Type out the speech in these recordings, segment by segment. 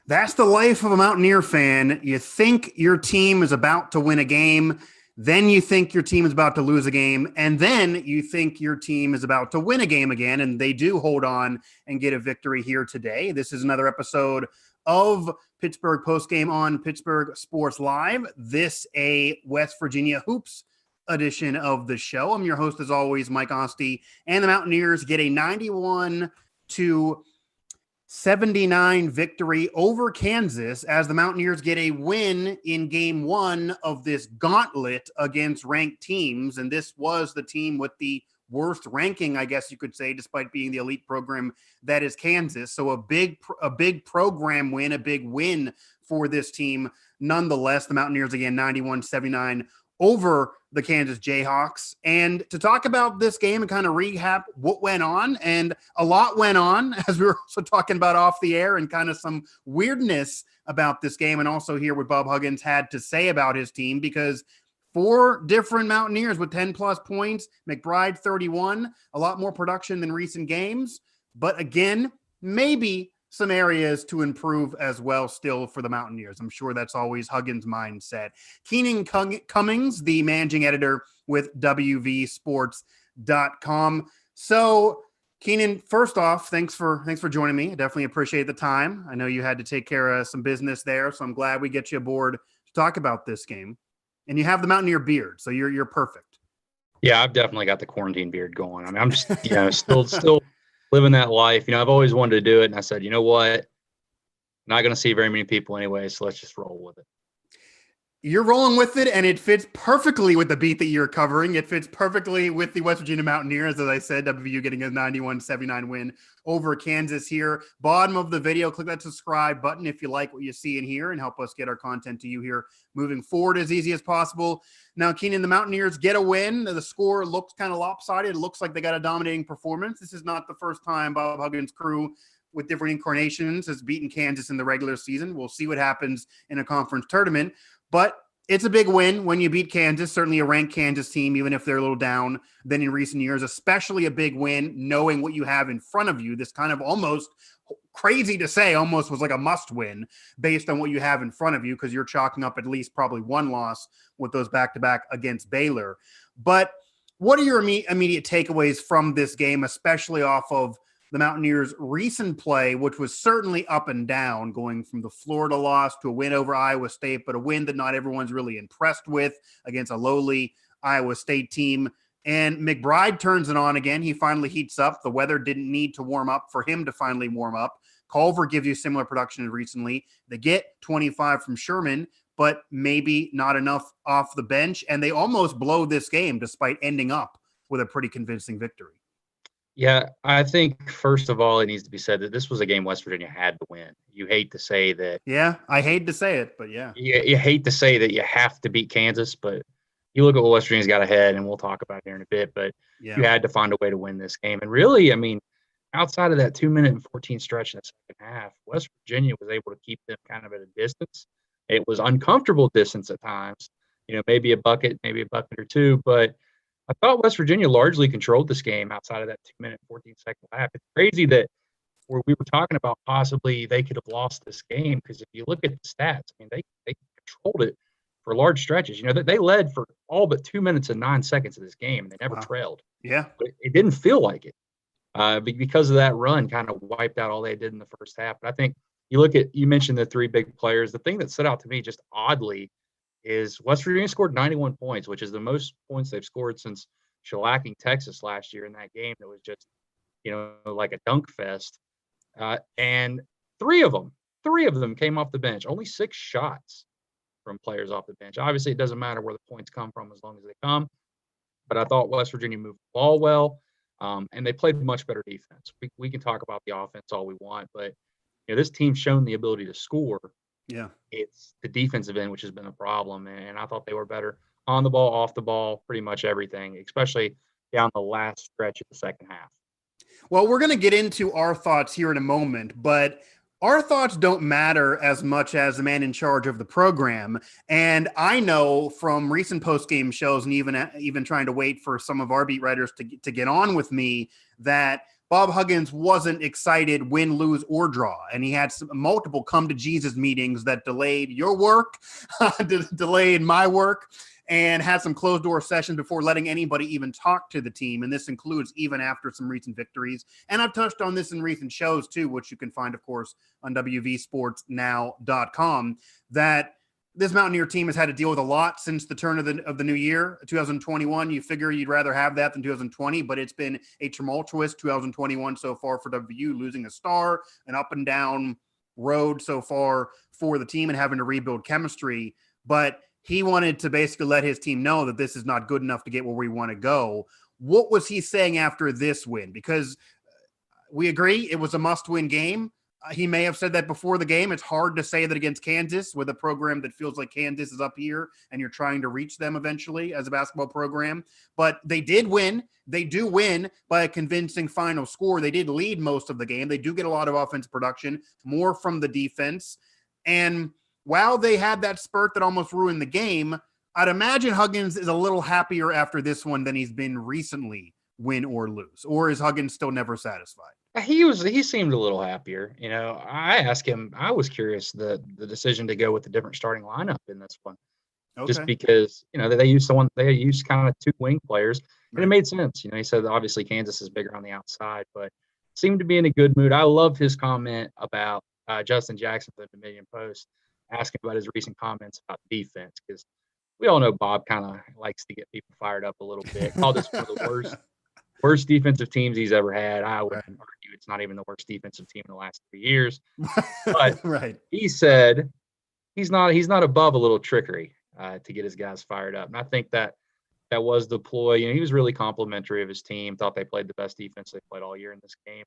That's the life of a Mountaineer fan. You think your team is about to win a game, then you think your team is about to lose a game, and then you think your team is about to win a game again, and they do hold on and get a victory here today. This is another episode of Pittsburgh Postgame on Pittsburgh Sports Live. This a West Virginia Hoops edition of the show. I'm your host, as always, Mike Asti, and the Mountaineers get a 91-79 victory over Kansas as the Mountaineers get a win in game one of this gauntlet against ranked teams. And this was the team with the worst ranking, I guess you could say, despite being the elite program that is Kansas. So a big program win, a big win for this team. Nonetheless, the Mountaineers again 91-79 over the Kansas Jayhawks. And to talk about this game and kind of recap what went on, and a lot went on, as we were also talking about off the air, and kind of some weirdness about this game, and also hear what Bob Huggins had to say about his team, because four different Mountaineers with 10-plus points, McBrie 31, a lot more production than recent games. But again, maybe some areas to improve as well still for the Mountaineers. I'm sure that's always Huggins' mindset. Keenan Cummings, the managing editor with WVSports.com. So, Keenan, first off, thanks for joining me. I definitely appreciate the time. I know you had to take care of some business there, so I'm glad we get you aboard to talk about this game. And you have the Mountaineer beard, so you're perfect. Yeah, I've definitely got the quarantine beard going. I mean, I'm just, still living that life. I've always wanted to do it, and I said, you know what? Not going to see very many people anyway, so let's just roll with it. You're rolling with it, and it fits perfectly with the beat that you're covering. It fits perfectly with the West Virginia Mountaineers. As I said, WVU getting a 91-79 win over Kansas here. Bottom of the video, click that subscribe button if you like what you see in here and help us get our content to you here moving forward as easy as possible. Now, Keenan, the Mountaineers get a win. The score looks kind of lopsided. It looks like they got a dominating performance. This is not the first time Bob Huggins' crew with different incarnations has beaten Kansas in the regular season. We'll see what happens in a conference tournament. But it's a big win when you beat Kansas, certainly a ranked Kansas team, even if they're a little down than in recent years, especially a big win knowing what you have in front of you. This kind of almost crazy to say almost was like a must win based on what you have in front of you, because you're chalking up at least probably one loss with those back-to-back against Baylor. But what are your immediate takeaways from this game, especially off of the Mountaineers' recent play, which was certainly up and down, going from the Florida loss to a win over Iowa State, but a win that not everyone's really impressed with against a lowly Iowa State team. And McBrie turns it on again. He finally heats up. The weather didn't need to warm up for him to finally warm up. Culver gives you similar production recently. They get 25 from Sherman, but maybe not enough off the bench. And they almost blow this game despite ending up with a pretty convincing victory. Yeah, I think, first of all, it needs to be said that this was a game West Virginia had to win. You hate to say that. Yeah, I hate to say it, but yeah. You hate to say that you have to beat Kansas, but you look at what West Virginia's got ahead, and we'll talk about it here in a bit, but You had to find a way to win this game. And really, I mean, outside of that 2-minute and 14 stretch in the second half, West Virginia was able to keep them kind of at a distance. It was uncomfortable distance at times, maybe a bucket or two, but I thought West Virginia largely controlled this game outside of that 2-minute, 14-second lap. It's crazy that we were talking about possibly they could have lost this game, because if you look at the stats, I mean, they controlled it for large stretches. They led for all but 2 minutes and 9 seconds of this game, and they never trailed. Yeah. But it didn't feel like it because of that run kind of wiped out all they did in the first half. But I think you mentioned the three big players. The thing that stood out to me just oddly is West Virginia scored 91 points, which is the most points they've scored since shellacking Texas last year in that game. That was just, like a dunk fest. And three of them came off the bench. Only 6 shots from players off the bench. Obviously, it doesn't matter where the points come from as long as they come. But I thought West Virginia moved the ball well, and they played much better defense. We can talk about the offense all we want, but this team's shown the ability to score. Yeah, it's the defensive end which has been a problem, and I thought they were better on the ball, off the ball, pretty much everything, especially down the last stretch of the second half. Well, we're going to get into our thoughts here in a moment, but our thoughts don't matter as much as the man in charge of the program. And I know from recent post-game shows, and even trying to wait for some of our beat writers to get on with me, that Bob Huggins wasn't excited, win, lose, or draw. And he had multiple come to Jesus meetings that delayed your work, delayed my work, and had some closed door sessions before letting anybody even talk to the team. And this includes even after some recent victories. And I've touched on this in recent shows too, which you can find, of course, on WVSportsNow.com, that this Mountaineer team has had to deal with a lot since the turn of the new year, 2021. You figure you'd rather have that than 2020, but it's been a tumultuous 2021 so far for WVU, losing a star, an up and down road so far for the team and having to rebuild chemistry. But he wanted to basically let his team know that this is not good enough to get where we want to go. What was he saying after this win? Because we agree it was a must-win game. He may have said that before the game. It's hard to say that against Kansas with a program that feels like Kansas is up here and you're trying to reach them eventually as a basketball program. But they did win. They do win by a convincing final score. They did lead most of the game. They do get a lot of offensive production, more from the defense. And while they had that spurt that almost ruined the game, I'd imagine Huggins is a little happier after this one than he's been recently, win or lose. Or is Huggins still never satisfied? He seemed a little happier. I asked him, I was curious the decision to go with the different starting lineup in this one. Okay. Just because, they used kind of two wing players, and it made sense. He said obviously Kansas is bigger on the outside, but seemed to be in a good mood. I loved his comment about Justin Jackson for the Dominion Post, asking about his recent comments about defense, because we all know Bob kind of likes to get people fired up a little bit. Called this one of the worst defensive teams he's ever had. I wouldn't argue it's not even the worst defensive team in the last 3 years. But he said he's not above a little trickery to get his guys fired up. And I think that was the ploy. He was really complimentary of his team, thought they played the best defense they played all year in this game.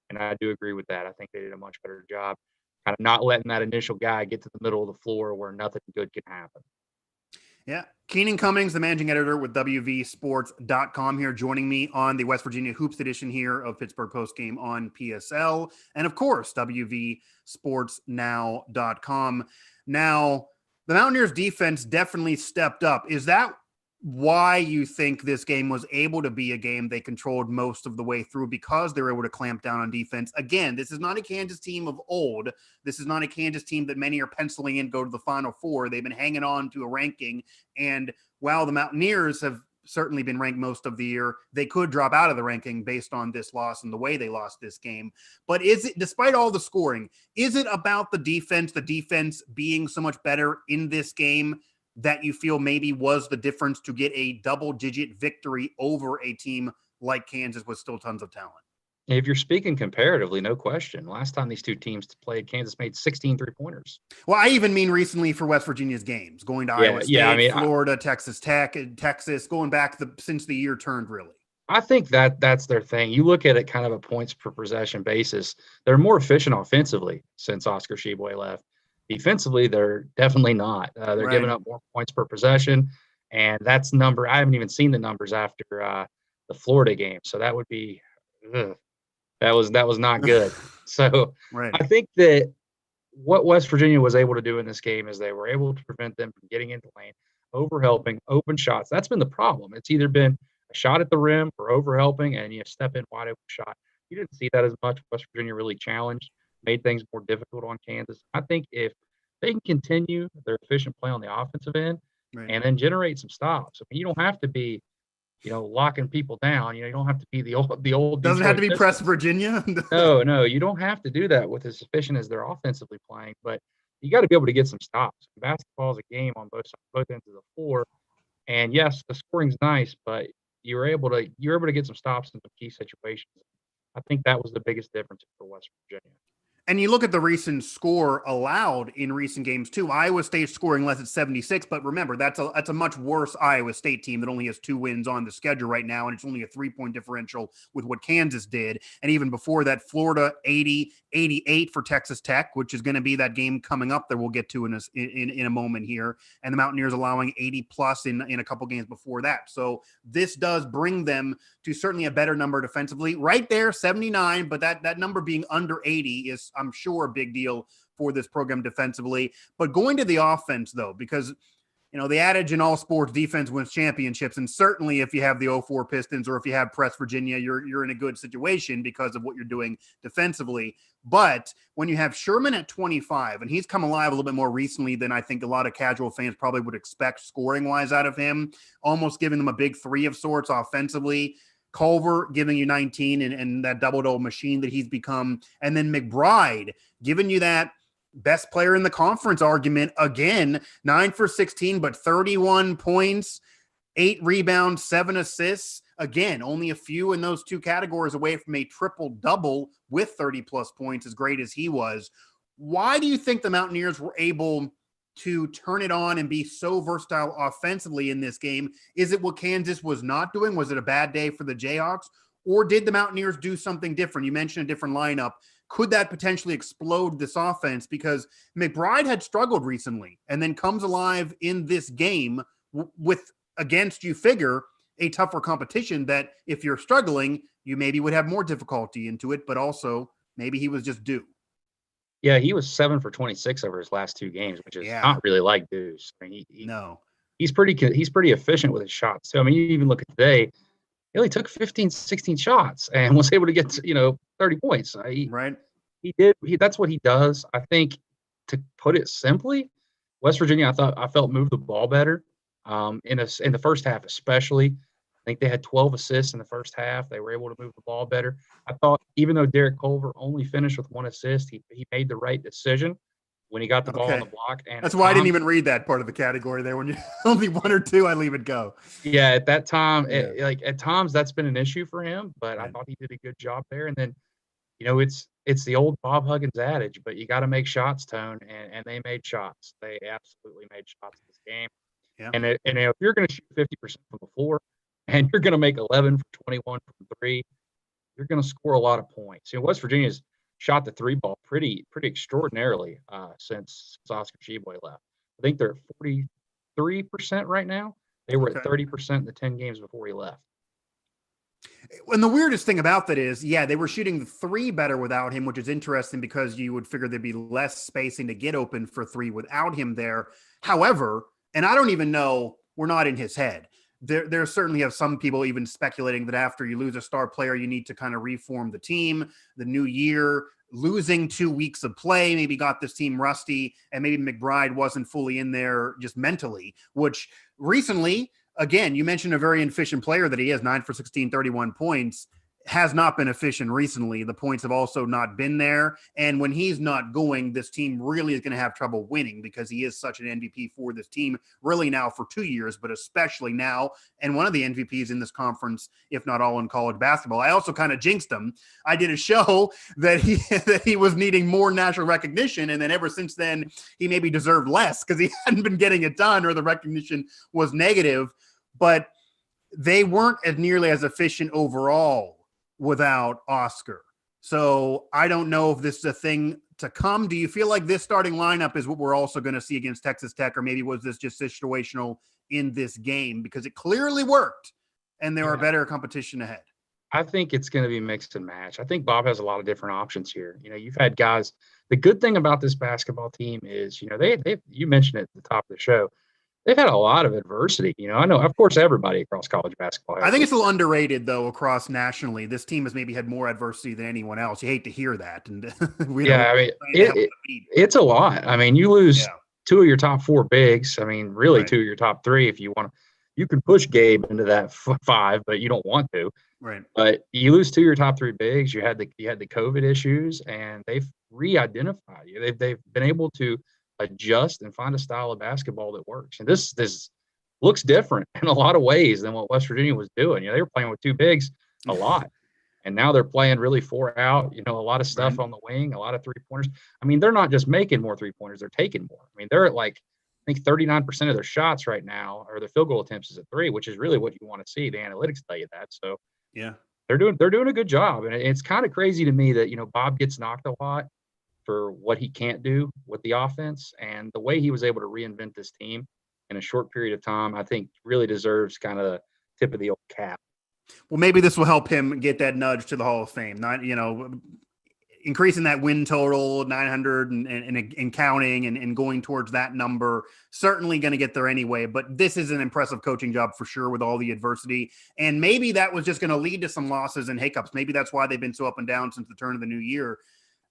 And I do agree with that. I think they did a much better job kind of not letting that initial guy get to the middle of the floor where nothing good can happen. Yeah. Keenan Cummings, the managing editor with WVSports.com here, joining me on the West Virginia Hoops edition here of Pittsburgh Postgame on PSL. And of course, WVSportsNow.com. Now, the Mountaineers defense definitely stepped up. Is that why you think this game was able to be a game they controlled most of the way through, because they were able to clamp down on defense? Again, this is not a Kansas team of old. This is not a Kansas team that many are penciling in go to the Final Four. They've been hanging on to a ranking. And while the Mountaineers have certainly been ranked most of the year, they could drop out of the ranking based on this loss and the way they lost this game. But is it, despite all the scoring, is it about the defense being so much better in this game that you feel maybe was the difference to get a double-digit victory over a team like Kansas with still tons of talent? If you're speaking comparatively, no question. Last time these two teams played, Kansas made 16 three-pointers. Well, I even mean recently for West Virginia's games, going to Iowa State, Florida, Texas Tech, Texas, going back since the year turned, really. I think that's their thing. You look at it kind of a points per possession basis. They're more efficient offensively since Oscar Tshiebwe left. Defensively, they're definitely not. They're giving up more points per possession, and that's number. I haven't even seen the numbers after the Florida game, so that would be that was not good. So I think that what West Virginia was able to do in this game is they were able to prevent them from getting into lane, overhelping, open shots. That's been the problem. It's either been a shot at the rim or overhelping, and you step in wide open shot. You didn't see that as much. West Virginia really challenged, made things more difficult on Kansas. I think if they can continue their efficient play on the offensive end and then generate some stops, I mean, you don't have to be, locking people down. You don't have to be the old. Doesn't have to be press Virginia. No, you don't have to do that with as efficient as they're offensively playing. But you got to be able to get some stops. Basketball is a game on both ends of the floor, and yes, the scoring's nice, but you're able to get some stops in some key situations. I think that was the biggest difference for West Virginia. And you look at the recent score allowed in recent games too. Iowa State scoring less at 76, but remember that's a much worse Iowa State team that only has 2 wins on the schedule right now, and it's only a 3-point differential with what Kansas did. And even before that, Florida 80-88 for Texas Tech, which is going to be that game coming up that we'll get to in a moment here. And the Mountaineers allowing 80 plus in a couple games before that. So this does bring them to certainly a better number defensively. Right there, 79, but that number being under 80 is, I'm sure, a big deal for this program defensively. But going to the offense, though, because the adage in all sports, defense wins championships. And certainly if you have the 04 Pistons or if you have Press Virginia, you're in a good situation because of what you're doing defensively. But when you have Sherman at 25, and he's come alive a little bit more recently than I think a lot of casual fans probably would expect scoring-wise out of him, almost giving them a big three of sorts offensively. Culver giving you 19 and that double-double machine that he's become. And then McBride giving you that best player in the conference argument again, 9 for 16, but 31 points, 8 rebounds, 7 assists. Again, only a few in those two categories away from a triple-double with 30-plus points, as great as he was. Why do you think the Mountaineers were able to turn it on and be so versatile offensively in this game? Is it what Kansas was not doing? Was it a bad day for the Jayhawks? Or did the Mountaineers do something different? You mentioned a different lineup. Could that potentially explode this offense? Because McBride had struggled recently and then comes alive in this game with, against, you figure, a tougher competition that if you're struggling, you maybe would have more difficulty into it, but also maybe he was just due. Yeah, he was 7 for 26 over his last 2 games, which is not really like Deuce. I mean, he's pretty efficient with his shots. So, I mean, you even look at today, he only took 15, 16 shots and was able to get, 30 points. Right. That's what he does. I think, to put it simply, West Virginia, I felt moved the ball better in the first half, especially. I think they had 12 assists in the first half. They were able to move the ball better. I thought, even though Derek Culver only finished with 1 assist, he made the right decision when he got the ball on the block. And that's why I didn't even read that part of the category there. When you only 1 or 2, I leave it go. Yeah, at that time, at times that's been an issue for him, but I thought he did a good job there. And then, it's the old Bob Huggins adage, but you got to make shots, Tone, and they made shots. They absolutely made shots in this game. Yeah. And if you're going to shoot 50% from the floor and you're going to make 11 for 21 from 3, you're going to score a lot of points. West Virginia's shot the 3 ball pretty extraordinarily since Oscar Tshiebwe left. I think they're at 43% right now. They were at 30% in the 10 games before he left. And the weirdest thing about that is, they were shooting the 3 better without him, which is interesting because you would figure there'd be less spacing to get open for 3 without him there. However, and I don't even know, we're not in his head. There certainly have some people even speculating that after you lose a star player, you need to kind of reform the team. The new year, losing 2 weeks of play, maybe got this team rusty, and maybe McBride wasn't fully in there just mentally, which recently, again, you mentioned a very efficient player that he is, 9 for 16, 31 points. Has not been efficient recently. The points have also not been there. And when he's not going, this team really is going to have trouble winning because he is such an MVP for this team, really now for 2 years, but especially now. And one of the MVPs in this conference, if not all in college basketball. I also kind of jinxed him. I did a show that he was needing more national recognition. And then ever since then, he maybe deserved less because he hadn't been getting it done or the recognition was negative. But they weren't as nearly as efficient overall without Oscar. So I don't know if this is a thing to come. Do you feel like this starting lineup is what we're also going to see against Texas Tech, or maybe was this just situational in this game? Because it clearly worked and there are better competition ahead. I think it's going to be mixed and match. I think Bob has a lot of different options here. You've had guys. The good thing about this basketball team is, they you mentioned it at the top of the show, they've had a lot of adversity. I know, of course, everybody across college basketball. I think it's a little underrated, though, across nationally. This team has maybe had more adversity than anyone else. You hate to hear that. And it's a lot. I mean, you lose 2 of your top 4 bigs. I mean, really 2 of your top 3 if you want to. You can push Gabe into that 5, but you don't want to. Right. But you lose 2 of your top 3 bigs. You had the COVID issues, and they've re-identified you. They've been able to adjust and find a style of basketball that works. And this looks different in a lot of ways than what West Virginia was doing. They were playing with 2 bigs a lot. And now they're playing really 4 out, a lot of stuff on the wing, a lot of 3-pointers. I mean, they're not just making more 3-pointers, they're taking more. I mean, they're at I think 39% of their shots right now, or their field goal attempts, is at 3, which is really what you want to see. The analytics tell you that. So they're doing a good job. And it's kind of crazy to me that, Bob gets knocked a lot for what he can't do with the offense, and the way he was able to reinvent this team in a short period of time, I think really deserves kind of the tip of the old cap. Well, maybe this will help him get that nudge to the Hall of Fame. Not, increasing that win total 900 and counting and going towards that number, certainly going to get there anyway. But this is an impressive coaching job for sure with all the adversity. And maybe that was just going to lead to some losses and hiccups. Maybe that's why they've been so up and down since the turn of the new year.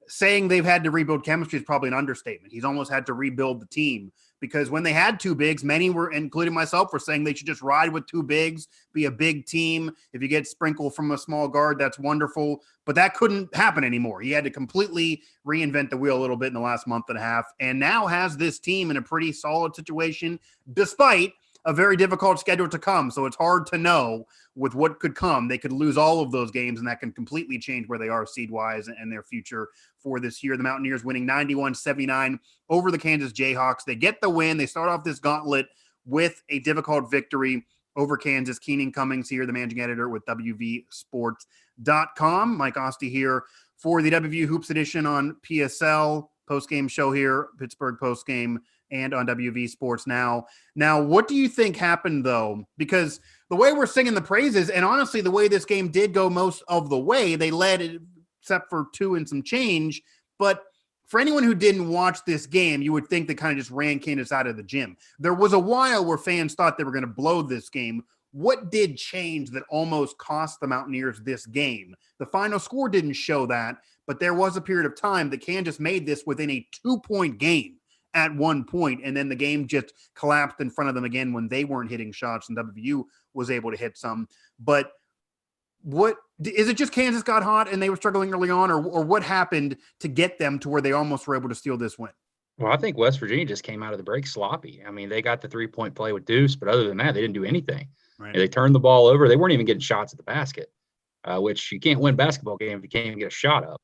Saying they've had to rebuild chemistry is probably an understatement. He's almost had to rebuild the team, because when they had two bigs, many were, including myself, were saying they should just ride with two bigs, be a big team. If you get Sprinkle from a small guard, that's wonderful. But that couldn't happen anymore. He had to completely reinvent the wheel a little bit in the last month and a half, and now has this team in a pretty solid situation, despite a very difficult schedule to come. So it's hard to know with what could come. They could lose all of those games, and that can completely change where they are seed-wise and their future for this year. The Mountaineers winning 91-79 over the Kansas Jayhawks. They get the win. They start off this gauntlet with a difficult victory over Kansas. Keenan Cummings here, the managing editor with WVSports.com. Mike Asti here for the WVU Hoops edition on PSL. Postgame show here, Pittsburgh Postgame, and on WV Sports now. Now, what do you think happened, though? Because the way we're singing the praises, and honestly, the way this game did go most of the way, they led except for 2 and some change. But for anyone who didn't watch this game, you would think they kind of just ran Kansas out of the gym. There was a while where fans thought they were going to blow this game. What did change that almost cost the Mountaineers this game? The final score didn't show that, but there was a period of time that Kansas made this within a 2-point game at one point, and then the game just collapsed in front of them again when they weren't hitting shots, and WVU was able to hit some. But what is it, just Kansas got hot and they were struggling early on, or what happened to get them to where they almost were able to steal this win? Well, I think West Virginia just came out of the break sloppy. I mean, they got the 3-point play with Deuce, but other than that, they didn't do anything. Right. They turned the ball over. They weren't even getting shots at the basket, which you can't win a basketball game if you can't even get a shot up.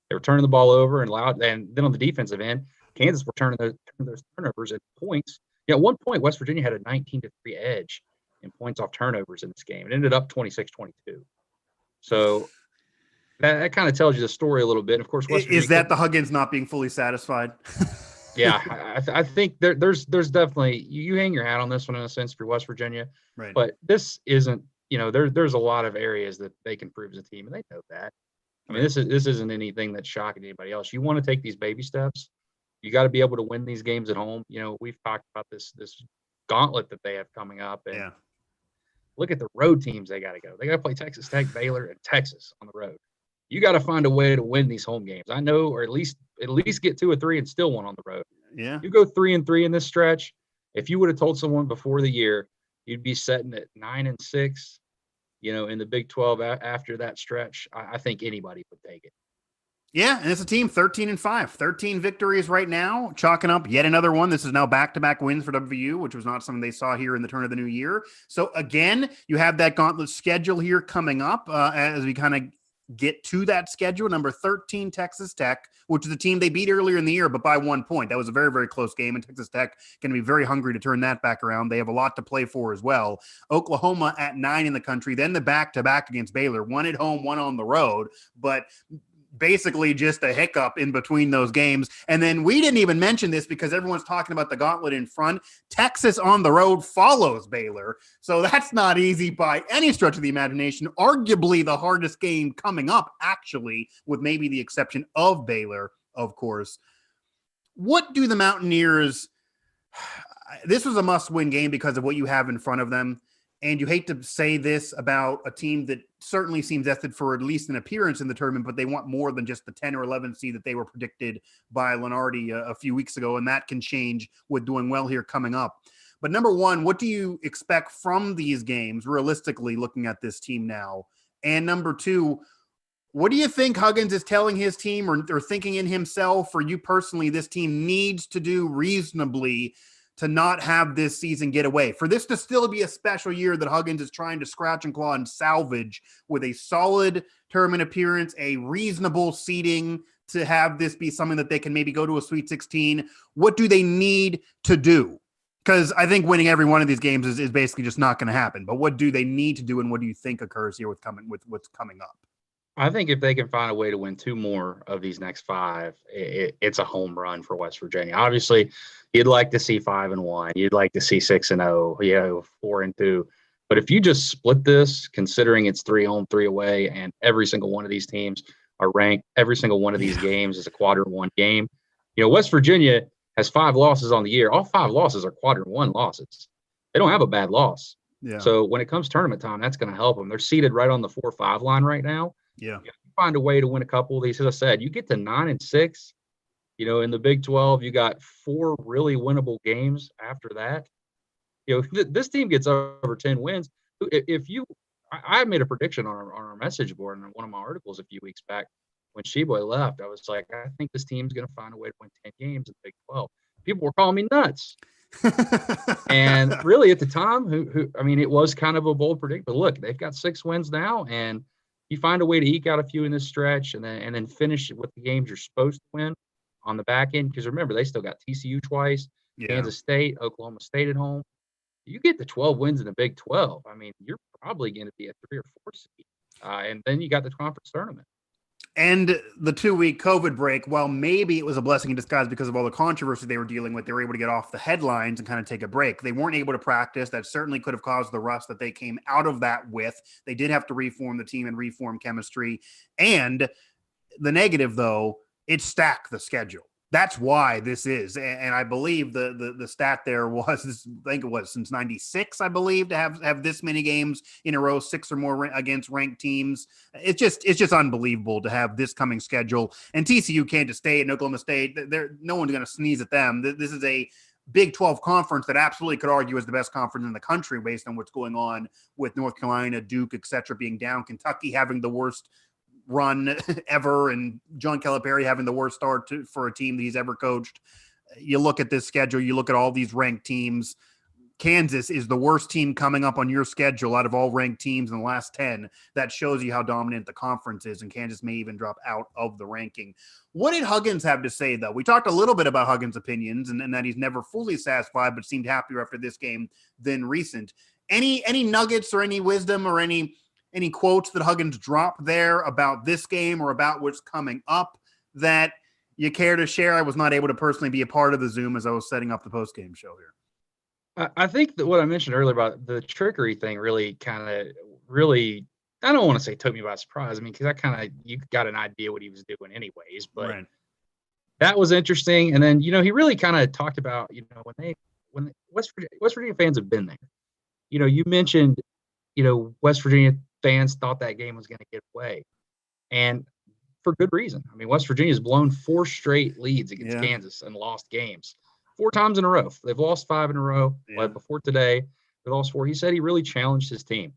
They were turning the ball over and loud. And then on the defensive end, Kansas were turning those turnovers at points. At one point, West Virginia had a 19-3 edge in points off turnovers in this game. It ended up 26-22. So that kind of tells you the story a little bit. And of course, West Virginia, is that the Huggins not being fully satisfied? Yeah, I think there's definitely, you hang your hat on this one in a sense for West Virginia, right? But this isn't, there's a lot of areas that they can prove as a team, and they know that. I mean, this isn't anything that's shocking to anybody else. You want to take these baby steps. You got to be able to win these games at home. We've talked about this gauntlet that they have coming up, and look at the road teams they got to go. They got to play Texas Tech, Baylor, and Texas on the road. You got to find a way to win these home games. I know, or at least get 2 or 3 and still one on the road. Yeah. You go 3-3 in this stretch. If you would have told someone before the year, you'd be sitting at 9-6, in the Big 12 after that stretch, I think anybody would take it. Yeah, and it's a team 13-5, 13 victories right now, chalking up yet another one. This is now back-to-back wins for WVU, which was not something they saw here in the turn of the new year. So again, you have that gauntlet schedule here coming up as we kind of get to that schedule. Number 13, Texas Tech, which is a team they beat earlier in the year, but by 1 point. That was a very, very close game, and Texas Tech going to be very hungry to turn that back around. They have a lot to play for as well. Oklahoma at 9 in the country, then the back-to-back against Baylor. 1 at home, 1 on the road, but basically just a hiccup in between those games. And then we didn't even mention this because everyone's talking about the gauntlet in front. Texas on the road follows Baylor. So that's not easy by any stretch of the imagination. Arguably the hardest game coming up, actually, with maybe the exception of Baylor, of course. What do the Mountaineers – this was a must-win game because of what you have in front of them. And you hate to say this about a team that certainly seems destined for at least an appearance in the tournament, but they want more than just the 10 or 11 seed that they were predicted by Lenardi a few weeks ago, and that can change with doing well here coming up. But number one, what do you expect from these games, realistically, looking at this team now? And number two, what do you think Huggins is telling his team or thinking in himself, or you personally, this team needs to do reasonably to not have this season get away, for this to still be a special year that Huggins is trying to scratch and claw and salvage with a solid tournament appearance, a reasonable seeding to have this be something that they can maybe go to a Sweet 16? What do they need to do? Because I think winning every one of these games is basically just not going to happen. But what do they need to do, and what do you think occurs here with what's coming up? I think if they can find a way to win 2 more of these next 5, it's a home run for West Virginia. Obviously, you'd like to see 5-1. You'd like to see 6-0, 4-2. But if you just split this, considering it's 3 home, 3 away, and every single one of these teams are ranked. Every single one of these games is a quadrant 1 game. West Virginia has 5 losses on the year. All 5 losses are quadrant 1 losses. They don't have a bad loss. Yeah. So when it comes tournament time, that's going to help them. They're seated right on the 4-5 line right now. Yeah. You find a way to win a couple of these. As I said, you get to 9-6. In the Big 12, you got 4 really winnable games after that. This team gets over 10 wins. I made a prediction on our message board in one of my articles a few weeks back when Sheboy left. I was like, I think this team's going to find a way to win 10 games in the Big 12. People were calling me nuts. And really at the time, it was kind of a bold prediction. But look, they've got 6 wins now, and you find a way to eke out a few in this stretch and then finish with the games you're supposed to win on the back end. Because remember, they still got TCU twice, Kansas State, Oklahoma State at home. You get the 12 wins in the Big 12. You're probably going to be a 3 or 4 seed. And then you got the conference tournament. And the 2-week COVID break, while maybe it was a blessing in disguise because of all the controversy they were dealing with, they were able to get off the headlines and kind of take a break. They weren't able to practice. That certainly could have caused the rust that they came out of that with. They did have to reform the team and reform chemistry. And the negative, though, it stacked the schedule. That's why this is. And I believe the stat there was, I think it was since 96, I believe, to have this many games in a row, 6 or more against ranked teams. It's just unbelievable to have this coming schedule. And TCU, Kansas State, and Oklahoma State, no one's going to sneeze at them. This is a Big 12 conference that absolutely could argue is the best conference in the country based on what's going on with North Carolina, Duke, et cetera, being down, Kentucky having the worst run ever, and John Calipari having the worst start for a team that he's ever coached. You look at this schedule, you look at all these ranked teams. Kansas is the worst team coming up on your schedule out of all ranked teams in the last 10. That shows you how dominant the conference is, and Kansas may even drop out of the ranking. What did Huggins have to say, though? We talked a little bit about Huggins' opinions and that he's never fully satisfied, but seemed happier after this game than recent. Any nuggets or any wisdom or any quotes that Huggins dropped there about this game or about what's coming up that you care to share? I was not able to personally be a part of the Zoom as I was setting up the post-game show here. I think that what I mentioned earlier about the trickery thing really, I don't want to say took me by surprise. Because you got an idea what he was doing anyways, but right. That was interesting. And then, he really kind of talked about, when West Virginia fans have been there. You mentioned, West Virginia fans thought that game was going to get away, and for good reason. West Virginia's blown 4 straight leads against Kansas and lost games 4 times in a row. They've lost 5 in a row. But before today, they lost 4. He said he really challenged his team.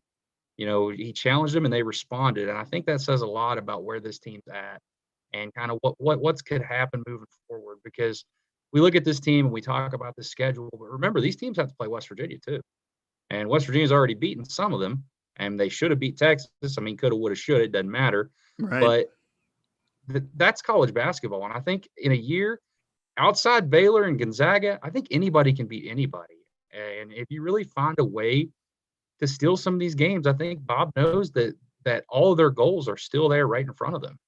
He challenged them and they responded. And I think that says a lot about where this team's at and kind of what's could happen moving forward, because we look at this team and we talk about the schedule, but remember, these teams have to play West Virginia too. And West Virginia's already beaten some of them. And they should have beat Texas. Coulda, woulda, shoulda. It doesn't matter. Right. But that's college basketball. And I think in a year, outside Baylor and Gonzaga, I think anybody can beat anybody. And if you really find a way to steal some of these games, I think Bob knows that all of their goals are still there right in front of them.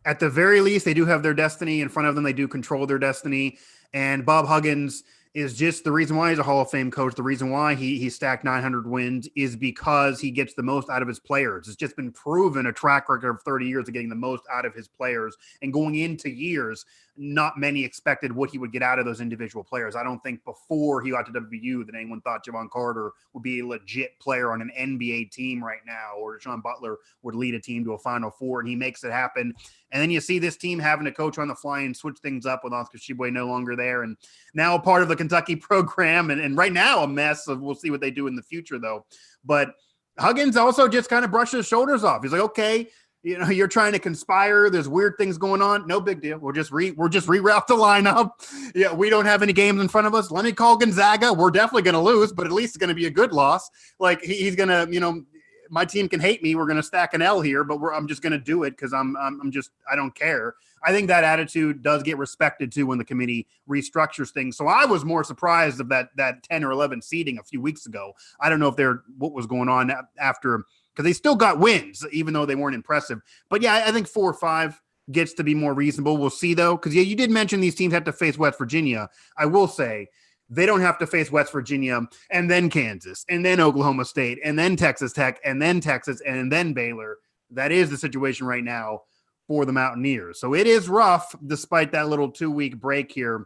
At the very least, they do have their destiny in front of them. They do control their destiny. And Bob Huggins is just the reason why he's a Hall of Fame coach. The reason why he stacked 900 wins is because he gets the most out of his players. It's just been proven, a track record of 30 years of getting the most out of his players. And going into years, not many expected what he would get out of those individual players. I don't think before he got to WVU that anyone thought Javon Carter would be a legit player on an NBA team right now, or Sean Butler would lead a team to a Final Four, and he makes it happen. And then you see this team having to coach on the fly and switch things up with Oscar Tshiebwe no longer there, and now a part of the Kentucky program, and right now a mess. We'll see what they do in the future, though. But Huggins also just kind of brushes his shoulders off. He's like, okay, you're trying to conspire. There's weird things going on. No big deal. We'll just reroute the lineup. Yeah, we don't have any games in front of us. Let me call Gonzaga. We're definitely going to lose, but at least it's going to be a good loss. Like he's going to, my team can hate me. We're going to stack an L here, but I'm just going to do it because I don't care. I think that attitude does get respected too when the committee restructures things. So I was more surprised of that 10 or 11 seeding a few weeks ago. I don't know if what was going on after, because they still got wins, even though they weren't impressive. But yeah, I think 4 or 5 gets to be more reasonable. We'll see though, because you did mention these teams have to face West Virginia. I will say, they don't have to face West Virginia and then Kansas and then Oklahoma State and then Texas Tech and then Texas and then Baylor. That is the situation right now for the Mountaineers. So it is rough despite that little 2-week break here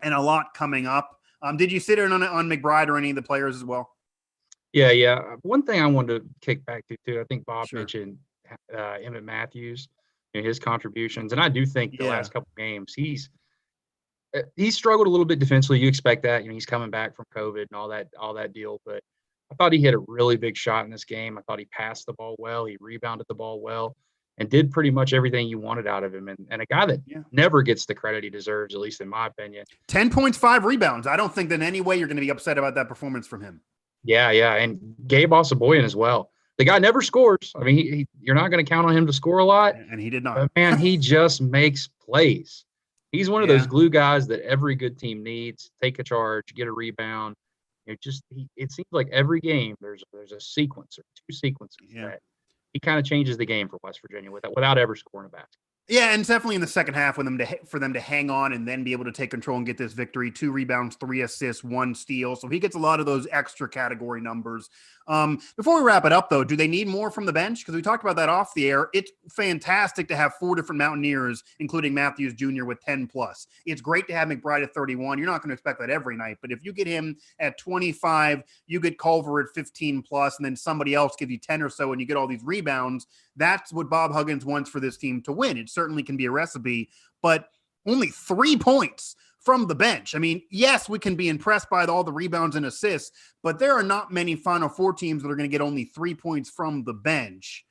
and a lot coming up. Did you sit in on McBride or any of the players as well? Yeah. One thing I wanted to kick back to too, I think Bob Sure. mentioned Emmett Matthews and his contributions, and I do think the last couple games he's struggled a little bit defensively. You expect that, he's coming back from COVID and all that deal, but I thought he hit a really big shot in this game. I thought he passed the ball well, he rebounded the ball well, and did pretty much everything you wanted out of him. And a guy that never gets the credit he deserves, at least in my opinion. 10 points, 5 rebounds. I don't think that in any way you're going to be upset about that performance from him. Yeah. And Gabe Osaboyan as well. The guy never scores. I mean, you're not going to count on him to score a lot. And he did not. But man, he just makes plays. He's one of those glue guys that every good team needs. Take a charge, get a rebound. It seems like every game there's a sequence or 2 sequences that he kind of changes the game for West Virginia without ever scoring a basket. Yeah, and definitely in the second half for them to hang on and then be able to take control and get this victory. 2 rebounds, 3 assists, 1 steal. So he gets a lot of those extra category numbers. Before we wrap it up, though, do they need more from the bench? Because we talked about that off the air. It's fantastic to have 4 different Mountaineers, including Matthews Jr. with 10+. It's great to have McBride at 31. You're not going to expect that every night. But if you get him at 25, you get Culver at 15+, and then somebody else gives you 10 or so, and you get all these rebounds, that's what Bob Huggins wants for this team to win. It certainly can be a recipe, but only 3 points from the bench. I mean, yes, we can be impressed by all the rebounds and assists, but there are not many Final Four teams that are going to get only 3 points from the bench.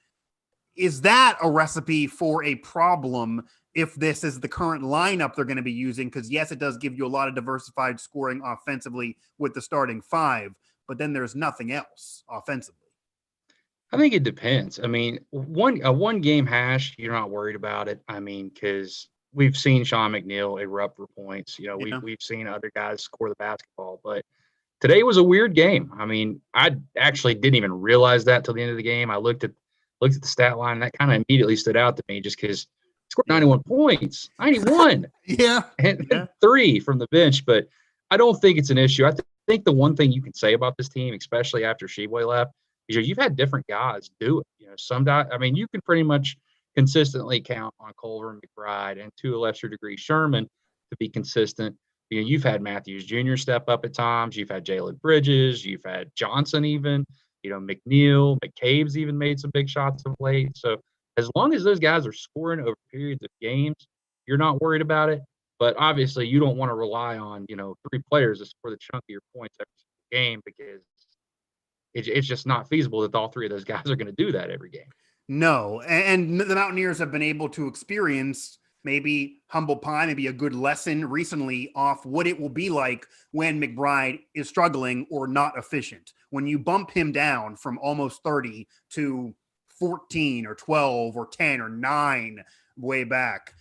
Is that a recipe for a problem if this is the current lineup they're going to be using? Because, yes, it does give you a lot of diversified scoring offensively with the starting 5, but then there's nothing else offensively. I think it depends. I mean, one game hash, you're not worried about it. I mean, because we've seen Sean McNeil erupt for points. We've seen other guys score the basketball, but today was a weird game. I mean, I actually didn't even realize that till the end of the game. I looked at the stat line, and that kind of immediately stood out to me just because he scored 91 points, 91. And 3 from the bench. But I don't think it's an issue. I think the one thing you can say about this team, especially after Sheboy left, is you've had different guys do it. You can pretty much consistently count on Culver and McBride, and to a lesser degree Sherman, to be consistent. You've had Matthews Jr. step up at times. You've had Jalen Bridges. You've had Johnson even. McNeil, McCabe's even made some big shots of late. So as long as those guys are scoring over periods of games, you're not worried about it. But obviously you don't want to rely on, 3 players to score the chunk of your points every game, because it's just not feasible that all 3 of those guys are going to do that every game. No, and the Mountaineers have been able to experience maybe humble pie, maybe a good lesson recently off what it will be like when McBride is struggling or not efficient. When you bump him down from almost 30 to 14 or 12 or 10 or 9 way back,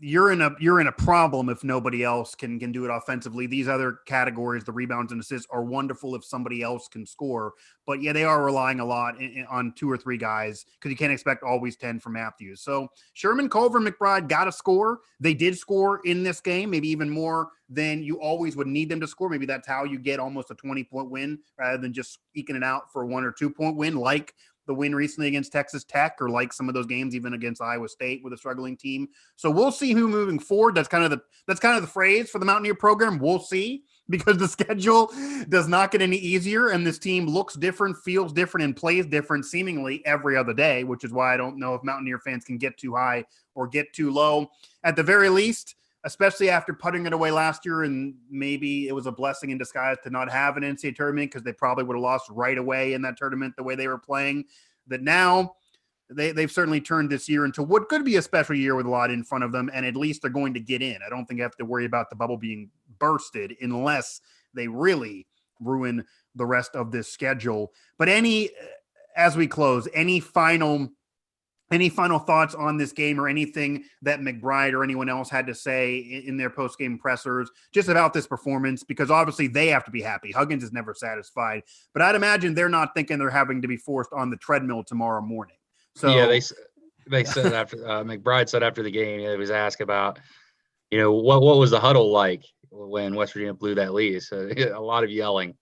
you're in a problem if nobody else can do it offensively. These other categories, the rebounds and assists, are wonderful if somebody else can score. But yeah, they are relying a lot on 2 or 3 guys, because you can't expect always 10 from Matthews. So Sherman, Culver, McBride got to score. They did score in this game, maybe even more than you always would need them to score. Maybe that's how you get almost a 20-point win rather than just eking it out for a 1 or 2 point win, like the win recently against Texas Tech, or like some of those games even against Iowa State with a struggling team. So we'll see who moving forward. That's kind of the phrase for the Mountaineer program. We'll see, because the schedule does not get any easier, and this team looks different, feels different, and plays different seemingly every other day, which is why I don't know if Mountaineer fans can get too high or get too low. At the very least, especially after putting it away last year, and maybe it was a blessing in disguise to not have an NCAA tournament, because they probably would have lost right away in that tournament the way they were playing, that now they've certainly turned this year into what could be a special year with a lot in front of them, and at least they're going to get in. I don't think I have to worry about the bubble being bursted unless they really ruin the rest of this schedule. But as we close, any final thoughts on this game, or anything that McBride or anyone else had to say in their post-game pressers just about this performance? Because obviously they have to be happy. Huggins is never satisfied, but I'd imagine they're not thinking they're having to be forced on the treadmill tomorrow morning. So yeah, they said after McBride said after the game, he was asked about, what was the huddle like when West Virginia blew that lead. So a lot of yelling.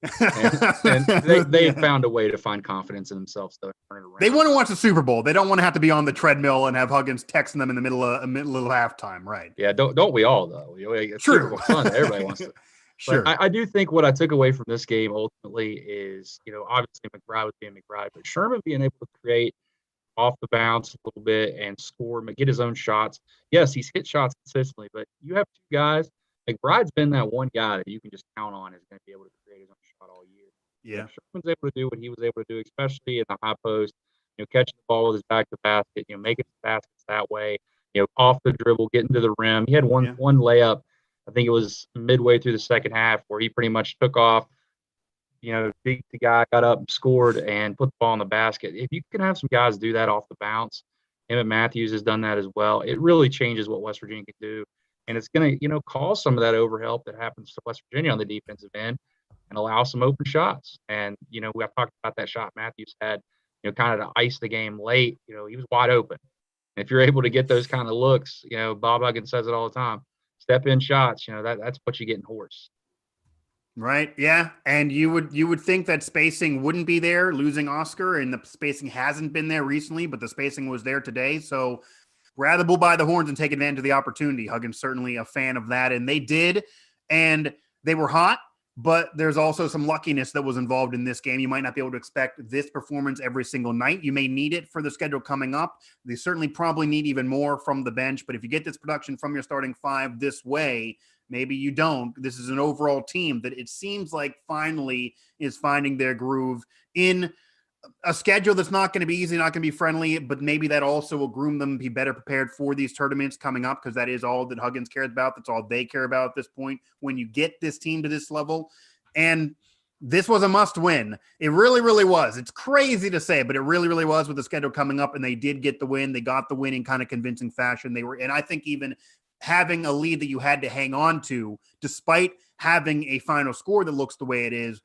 And they Yeah. found a way to find confidence in themselves to turn it around. They want to watch the Super Bowl. They don't want to have to be on the treadmill and have Huggins texting them in the middle of halftime, right? Yeah, don't we all though? It's Super True. Bowl Sunday. Everybody wants to. But Sure. I do think what I took away from this game ultimately is, obviously McBride was being McBride, but Sherman being able to create off the bounce a little bit and score, get his own shots. Yes, he's hit shots consistently, but you have two guys. McBride's been that one guy that you can just count on is going to be able to create his own shot all year. Yeah. Sherman's able to do what he was able to do, especially in the high post, catching the ball with his back to the basket, making baskets that way, off the dribble, getting to the rim. He had one layup, I think it was midway through the second half, where he pretty much took off, beat the guy, got up and scored and put the ball in the basket. If you can have some guys do that off the bounce, Emmett Matthews has done that as well. It really changes what West Virginia can do. And it's going to, cause some of that overhelp that happens to West Virginia on the defensive end and allow some open shots. And, I've talked about that shot Matthews had, kind of to ice the game late. He was wide open. And if you're able to get those kind of looks, Bob Huggins says it all the time, step in shots, that's what you get in horse. Right. Yeah. And you would think that spacing wouldn't be there, losing Oscar, and the spacing hasn't been there recently, but the spacing was there today. So grab the bull by the horns and take advantage of the opportunity. Huggins certainly a fan of that, and they did, and they were hot, but there's also some luckiness that was involved in this game. You might not be able to expect this performance every single night. You may need it for the schedule coming up. They certainly probably need even more from the bench, but if you get this production from your starting five this way, maybe you don't. This is an overall team that it seems like finally is finding their groove in a schedule that's not going to be easy, not going to be friendly, but maybe that also will groom them, be better prepared for these tournaments coming up, because that is all that Huggins cares about. That's all they care about at this point when you get this team to this level. And this was a must win. It really, really was. It's crazy to say, but it really, really was with the schedule coming up, and they did get the win. They got the win in kind of convincing fashion. And I think even having a lead that you had to hang on to, despite having a final score that looks the way it is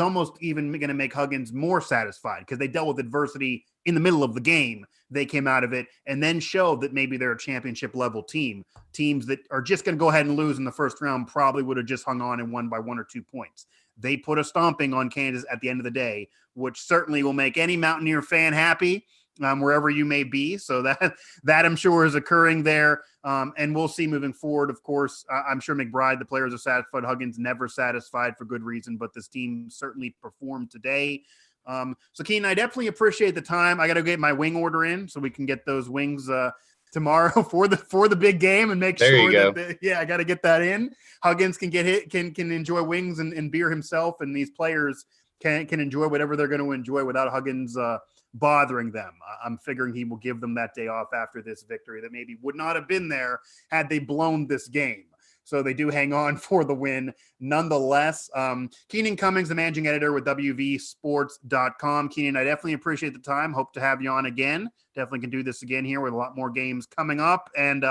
almost even going to make Huggins more satisfied, because they dealt with adversity in the middle of the game. They came out of it and then showed that maybe they're a championship level team. Teams that are just going to go ahead and lose in the first round probably would have just hung on and won by 1 or 2 points. They put a stomping on Kansas at the end of the day, which certainly will make any Mountaineer fan happy. Wherever you may be. So that I'm sure is occurring there. And we'll see moving forward. Of course, I'm sure McBride, the players are satisfied. Huggins never satisfied for good reason, but this team certainly performed today. So Keenan, I definitely appreciate the time. I got to get my wing order in so we can get those wings tomorrow for the big game and make sure that I got to get that in. Huggins can can enjoy wings and beer himself, and these players can enjoy whatever they're going to enjoy without Huggins bothering them. I'm figuring he will give them that day off after this victory that maybe would not have been there had they blown this game. So they do hang on for the win nonetheless. Keenan Cummings, the managing editor with WVSports.com. Keenan, I definitely appreciate the time. Hope to have you on again. Definitely can do this again here with a lot more games coming up. And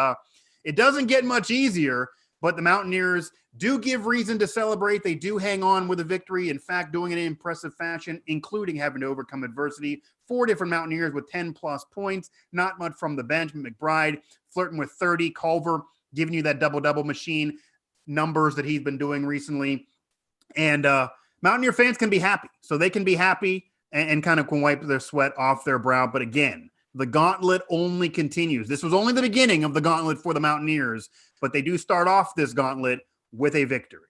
it doesn't get much easier, but the Mountaineers do give reason to celebrate. They do hang on with a victory. In fact, doing it in impressive fashion, including having to overcome adversity. 4 different Mountaineers with 10-plus points. Not much from the bench. McBride flirting with 30. Culver giving you that double-double machine numbers that he's been doing recently. And Mountaineer fans can be happy. So they can be happy and kind of can wipe their sweat off their brow. But again, the gauntlet only continues. This was only the beginning of the gauntlet for the Mountaineers, but they do start off this gauntlet with a victory.